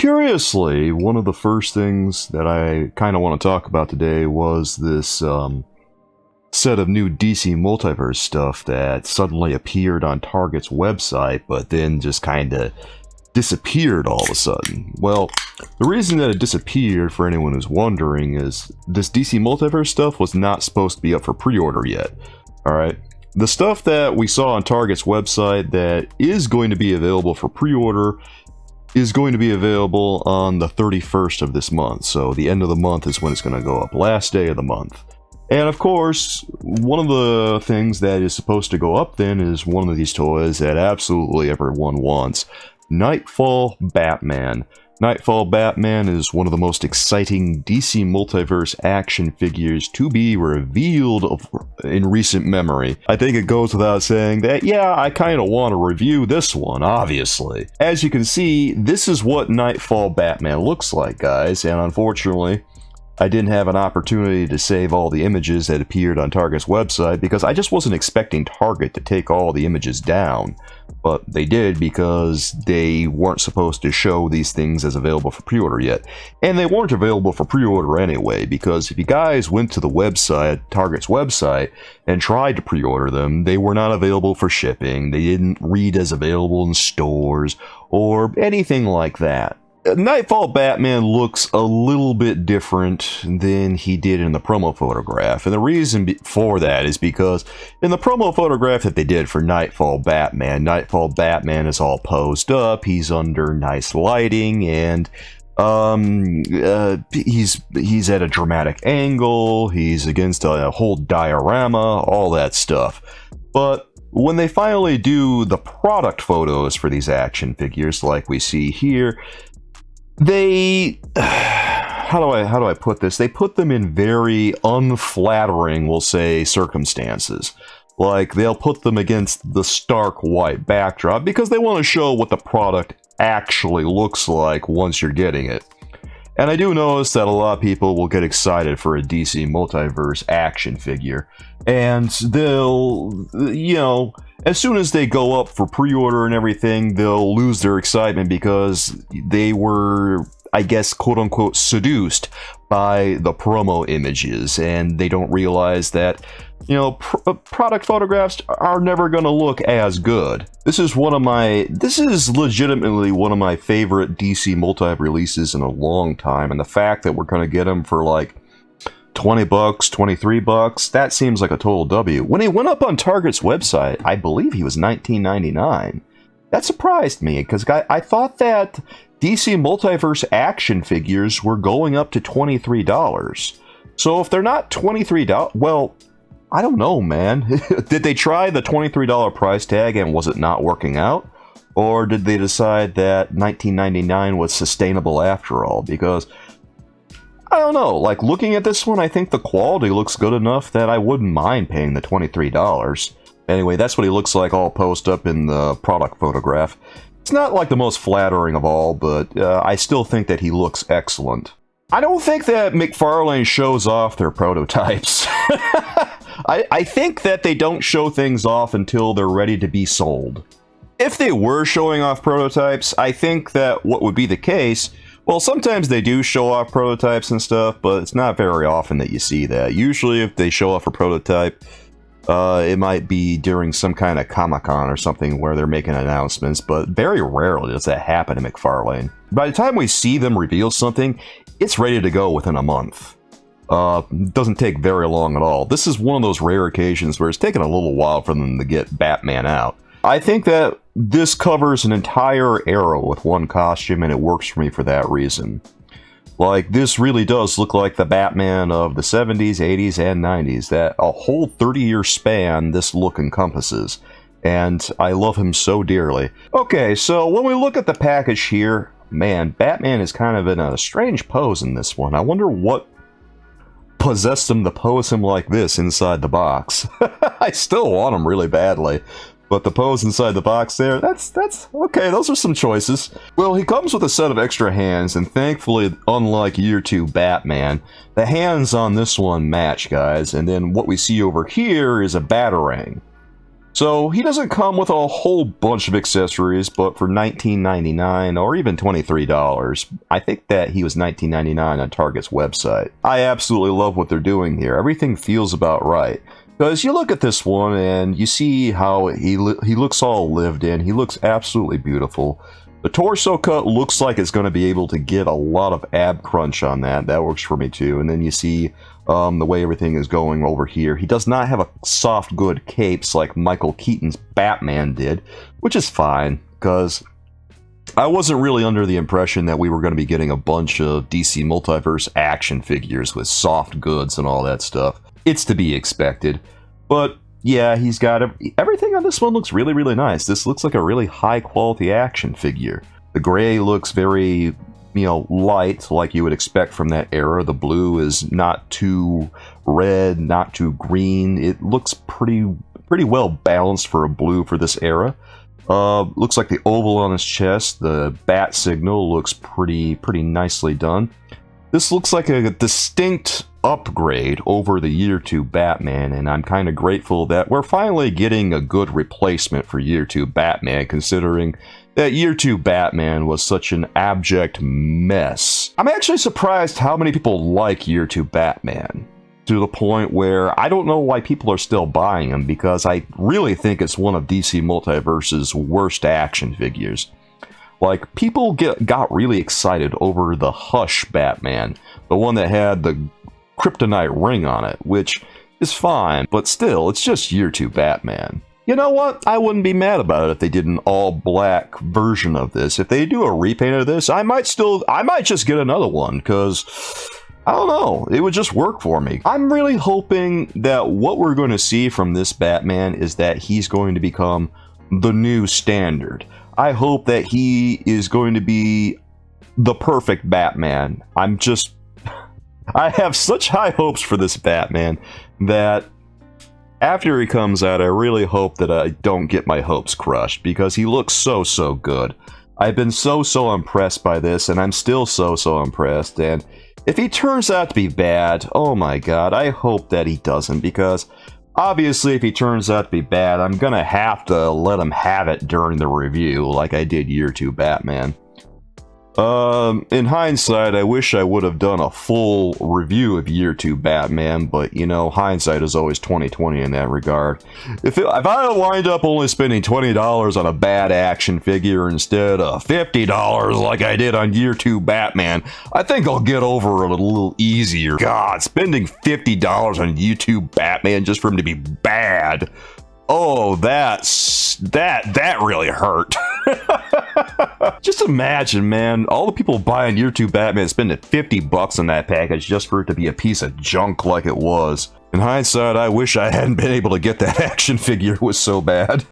curiously, one of the first things that I kind of want to talk about today was this set of new DC Multiverse stuff that suddenly appeared on Target's website, but then just kind of disappeared all of a sudden. Well, the reason that it disappeared, for anyone who's wondering, is this DC Multiverse stuff was not supposed to be up for pre-order yet. Alright? The stuff that we saw on Target's website that is going to be available for pre-order is going to be available on the 31st of this month. So the end of the month is when it's going to go up. Last day of the month. And of course, one of the things that is supposed to go up then is one of these toys that absolutely everyone wants. Knightfall Batman. Knightfall Batman is one of the most exciting DC Multiverse action figures to be revealed in recent memory. I think it goes without saying that, yeah, I kind of want to review this one, obviously. As you can see, this is what Knightfall Batman looks like, guys, and unfortunately, I didn't have an opportunity to save all the images that appeared on Target's website because I just wasn't expecting Target to take all the images down. But they did because they weren't supposed to show these things as available for pre-order yet. And they weren't available for pre-order anyway, because if you guys went to the website, Target's website, and tried to pre-order them, they were not available for shipping, they didn't read as available in stores, or anything like that. Knightfall Batman looks a little bit different than he did in the promo photograph, and the reason for that is because in the promo photograph that they did for Knightfall Batman is all posed up, he's under nice lighting, and he's at a dramatic angle, he's against a whole diorama, all that stuff. But when they finally do the product photos for these action figures like we see here, they, how do I put this? They put them in very unflattering, we'll say, circumstances. Like, they'll put them against the stark white backdrop because they want to show what the product actually looks like once you're getting it. And I do notice that a lot of people will get excited for a DC Multiverse action figure. And they'll, you know, as soon as they go up for pre-order and everything, they'll lose their excitement because they were, I guess, quote-unquote, seduced by the promo images. And they don't realize that, you know, product photographs are never going to look as good. This is legitimately one of my favorite DC multi-releases in a long time. And the fact that we're going to get them for like $20, $23, that seems like a total W. When he went up on Target's website, I believe he was $19.99. That surprised me, because I thought that DC Multiverse action figures were going up to $23. So if they're not $23, well, I don't know, man. Did they try the $23 price tag and was it not working out? Or did they decide that $19.99 was sustainable after all? Because I don't know, like, looking at this one, I think the quality looks good enough that I wouldn't mind paying the $23. Anyway, that's what he looks like all posed up in the product photograph. It's not like the most flattering of all, but I still think that he looks excellent. I don't think that McFarlane shows off their prototypes. I think that they don't show things off until they're ready to be sold. If they were showing off prototypes, I think that what would be the case, well, sometimes they do show off prototypes and stuff, but it's not very often that you see that. Usually if they show off a prototype, it might be during some kind of Comic-Con or something where they're making announcements, but very rarely does that happen to McFarlane. By the time we see them reveal something, it's ready to go within a month. Doesn't take very long at all. This is one of those rare occasions where it's taken a little while for them to get Batman out. I think that this covers an entire era with one costume, and it works for me for that reason. Like, this really does look like the Batman of the 70s, 80s, and 90s, that a whole 30-year span this look encompasses. And I love him so dearly. Okay, so when we look at the package here, man, Batman is kind of in a strange pose in this one. I wonder what possessed him to pose him like this inside the box. I still want him really badly. But the pose inside the box there, that's okay, those are some choices. Well, he comes with a set of extra hands, and thankfully, unlike Year 2 Batman, the hands on this one match, guys, and then what we see over here is a batarang. So he doesn't come with a whole bunch of accessories, but for $19.99 or even $23, I think that he was $19.99 on Target's website. I absolutely love what they're doing here. Everything feels about right. Because you look at this one and you see how he looks all lived in. He looks absolutely beautiful. The torso cut looks like it's going to be able to get a lot of ab crunch on that. That works for me too. And then you see the way everything is going over here. He does not have a soft, good capes like Michael Keaton's Batman did, which is fine, because I wasn't really under the impression that we were going to be getting a bunch of DC Multiverse action figures with soft goods and all that stuff. It's to be expected. But yeah, he's got everything on this one looks really, really nice. This looks like a really high-quality action figure. The gray looks very, light, like you would expect from that era. The blue is not too red, not too green. It looks pretty well balanced for a blue for this era. Looks like the oval on his chest, the bat signal looks pretty nicely done. This looks like a distinct upgrade over the Year 2 Batman, and I'm kind of grateful that we're finally getting a good replacement for Year 2 Batman, considering that Year 2 Batman was such an abject mess. I'm actually surprised how many people like Year 2 Batman, to the point where I don't know why people are still buying him, because I really think it's one of DC Multiverse's worst action figures. Like, people got really excited over the Hush Batman, the one that had the kryptonite ring on it, which is fine, but still, it's just Year 2 Batman. You know what? I wouldn't be mad about it if they did an all-black version of this. If they do a repaint of this, I might just get another one, because I don't know, it would just work for me. I'm really hoping that what we're going to see from this Batman is that he's going to become the new standard. I hope that he is going to be the perfect Batman. I have such high hopes for this Batman that after he comes out, I really hope that I don't get my hopes crushed, because he looks so good. I've been so impressed by this, and I'm still so impressed, and if he turns out to be bad, oh my god, I hope that he doesn't, because obviously if he turns out to be bad, I'm gonna have to let him have it during the review, like I did Year 2 Batman. In hindsight, I wish I would have done a full review of Year 2 Batman, but, hindsight is always 20/20 in that regard. If I wind up only spending $20 on a bad action figure instead of $50 like I did on Year 2 Batman, I think I'll get over it a little easier. God, spending $50 on Year 2 Batman just for him to be bad. Oh, that really hurt. Just imagine, man, all the people buying Year 2 Batman spending $50 on that package just for it to be a piece of junk like it was. In hindsight, I wish I hadn't been able to get that action figure. It was so bad.